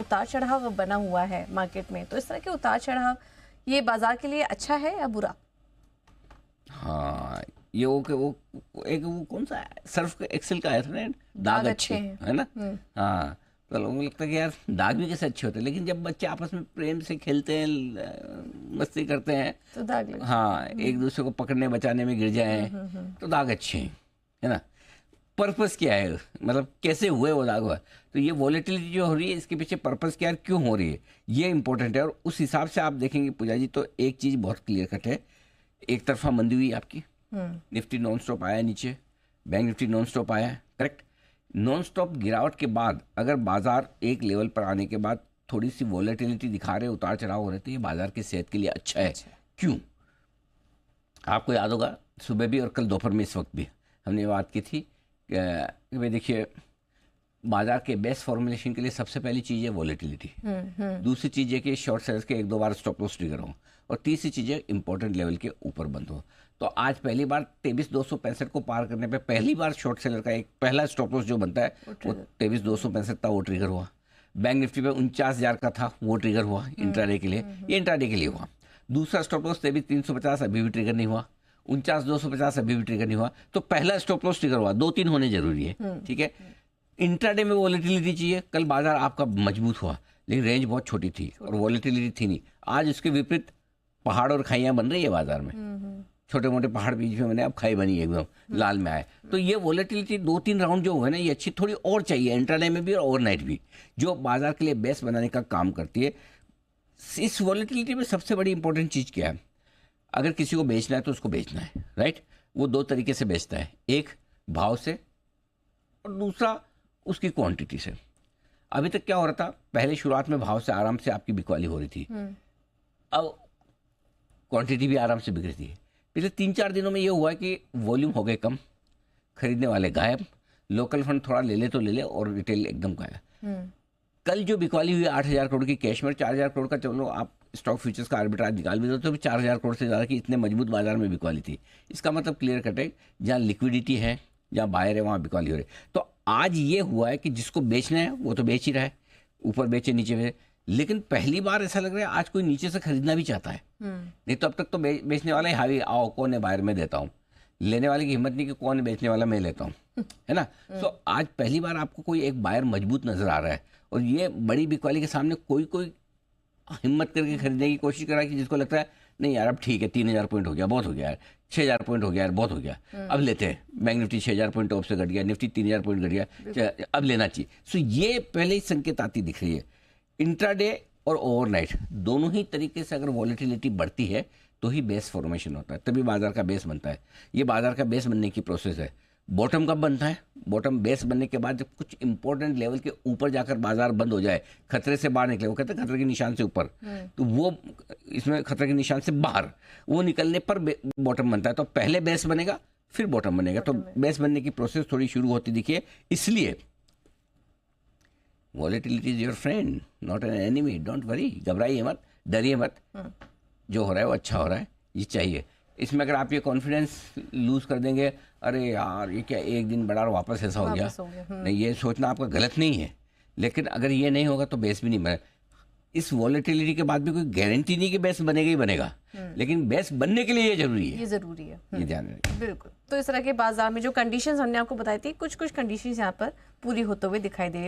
उतार चढ़ाव बना हुआ है मार्केट में, तो इस तरह के उतार चढ़ाव ये बाजार के लिए अच्छा है या बुरा? हाँ, ये वो कौन सा सर्फ एक्सेल का आया था ना, दाग अच्छे है ना। हाँ, तो लोगों को लगता है कि यार दाग भी कैसे अच्छे होते हैं, लेकिन जब बच्चे आपस में प्रेम से खेलते हैं, मस्ती करते हैं, तो दाग लगते हैं। हाँ, एक दूसरे को पकड़ने बचाने में गिर जाए तो दाग अच्छे हैं, है ना। पर्पस क्या है, मतलब कैसे हुए वो दाग हुआ, तो ये वॉलेटिलिटी जो हो रही है इसके पीछे पर्पस क्या है, क्यों हो रही है, ये इंपॉर्टेंट है। और उस हिसाब से आप देखेंगे पूजा जी, तो एक चीज़ बहुत क्लियर कट है। एक तरफा मंदी हुई आपकी, निफ्टी नॉन स्टॉप आया नीचे, बैंक निफ्टी नॉन स्टॉप आया, करेक्ट। नॉन स्टॉप गिरावट के बाद अगर बाजार एक लेवल पर आने के बाद थोड़ी सी वॉलेटिलिटी दिखा रहे, उतार चढ़ाव हो रहे, तो ये बाजार की सेहत के लिए अच्छा है। क्यों? आपको याद होगा सुबह भी और कल दोपहर में इस वक्त भी हमने बात की थी कि भाई देखिए, बाजार के बेस्ट फॉर्मुलेशन के लिए सबसे पहली चीज़ है वॉलेटिलिटी, दूसरी चीज़ है कि शॉर्ट सेलर्स के एक दो बार स्टॉप लॉस ट्रिगर हो, और तीसरी चीज़ है इंपॉर्टेंट लेवल के ऊपर बंद हो। तो आज पहली बार 23,265 को पार करने पे पहली बार शॉर्ट सेलर का एक पहला स्टॉप लॉस जो बनता है वो 23,265 था, वो ट्रिगर हुआ। बैंक निफ्टी पे 49,000 का था, वो ट्रिगर हुआ इंट्राडे के लिए, ये इंट्राडे के लिए हुआ। दूसरा स्टॉप लॉस 23,350 अभी भी ट्रिगर नहीं हुआ, 49,250 अभी भी ट्रिगर नहीं हुआ। तो पहला स्टॉप लॉस ट्रिगर हुआ, 2-3 होने जरूरी है, ठीक है। इंट्राडे में वॉलेटिलिटी चाहिए, कल बाजार आपका मजबूत हुआ, लेकिन रेंज बहुत छोटी थी और वॉलेटिलिटी थी नहीं। आज उसके विपरीत पहाड़ और खाइयां बन रही है बाजार में, छोटे मोटे पहाड़ बीच में बने, अब खाई बनी एकदम लाल में आए। तो ये वॉलेटिलिटी 2-3 राउंड जो हुए ना, ये अच्छी थोड़ी और चाहिए, इंट्राडे में भी और ओवरनाइट भी, जो बाजार के लिए बेस बनाने का काम करती है। इस वॉलेटिलिटी में सबसे बड़ी इंपॉर्टेंट चीज़ क्या है, अगर किसी को बेचना है तो उसको बेचना है, राइट। वो दो तरीके से बेचता है, एक भाव से और दूसरा उसकी क्वांटिटी से। अभी तक क्या हो रहा था, पहले शुरुआत में भाव से आराम से आपकी बिकवाली हो रही थी, अब क्वांटिटी भी आराम से बिक रही थी। पिछले 3-4 दिनों में ये हुआ है कि वॉल्यूम हो गए कम, खरीदने वाले गायब, लोकल फंड थोड़ा ले ले तो ले ले, और रिटेल एकदम गायब। कल जो बिकवाली हुई 8,000 करोड़ की कैश में, 4,000 करोड़ का, चलो आप स्टॉक फ्यूचर्स का आर्बिट्राज निकाल भी दो तो भी 4,000 करोड़ से ज़्यादा की इतने मजबूत बाजार में बिकवाली थी। इसका मतलब क्लियर कट है, जहाँ लिक्विडिटी है, जहाँ बायर है, वहाँ बिकवाली हो रही। तो आज ये हुआ है कि जिसको बेचना है वो तो बेच ही रहा है, ऊपर बेचे नीचे बेचे, लेकिन पहली बार ऐसा लग रहा है आज कोई नीचे से खरीदना भी चाहता है। नहीं तो अब तक तो बेचने वाला ही हावी, आओ कौन है बायर में देता हूँ, लेने वाले की हिम्मत नहीं कि कौन है बेचने वाला मैं लेता हूँ, है ना। तो आज पहली बार आपको कोई एक बायर मजबूत नजर आ रहा है, और ये बड़ी बिकवाली के सामने कोई हिम्मत करके खरीदने की कोशिश कर रहा है कि जिसको लगता है नहीं यार अब ठीक है, 3,000 पॉइंट हो गया, बहुत हो गया यार, 6,000 पॉइंट हो गया यार, बहुत हो गया, अब लेते हैं। बैंक निफ्टी 6,000 पॉइंट टॉप से घट गया, निफ्टी 3,000 पॉइंट घट गया, अब लेना चाहिए। सो ये पहले ही संकेत आती दिख रही है। इंट्राडे और ओवरनाइट दोनों ही तरीके से अगर वॉलेटिलिटी बढ़ती है तो ही बेस फॉर्मेशन होता है, तभी बाजार का बेस बनता है। ये बाजार का बेस बनने की प्रोसेस है। बॉटम कब बनता है? बॉटम बेस बनने के बाद जब कुछ इंपॉर्टेंट लेवल के ऊपर जाकर बाजार बंद हो जाए, खतरे से बाहर निकले, वो कहते हैं खतरे के निशान से ऊपर, तो वो इसमें खतरे के निशान से बाहर वो निकलने पर बॉटम बनता है। तो पहले बेस बनेगा फिर बॉटम बनेगा, तो बेस बनने की प्रोसेस थोड़ी शुरू होती दिखिए। इसलिए volatility is your friend not an enemy, don't worry, घबराइए मत, डरिए मत, जो हो रहा है वो अच्छा हो रहा है, ये चाहिए। इसमें अगर आप ये कॉन्फिडेंस लूज कर देंगे, अरे यार ये क्या एक दिन बढ़ा और वापस ऐसा हो गया, नहीं, ये सोचना आपका गलत नहीं है, लेकिन अगर ये नहीं होगा तो बेस भी नहीं बनेगा। इस वॉलेटिलिटी के बाद भी कोई गारंटी नहीं कि बेस बनेगा ही बनेगा, लेकिन बेस बनने के लिए ये जरूरी है, ये ध्यान रखिए। बिल्कुल। तो इस तरह के बाजार में जो कंडीशंस हमने आपको बताई थी, कुछ कंडीशंस यहाँ पर पूरी होते हुए दिखाई दे रही है।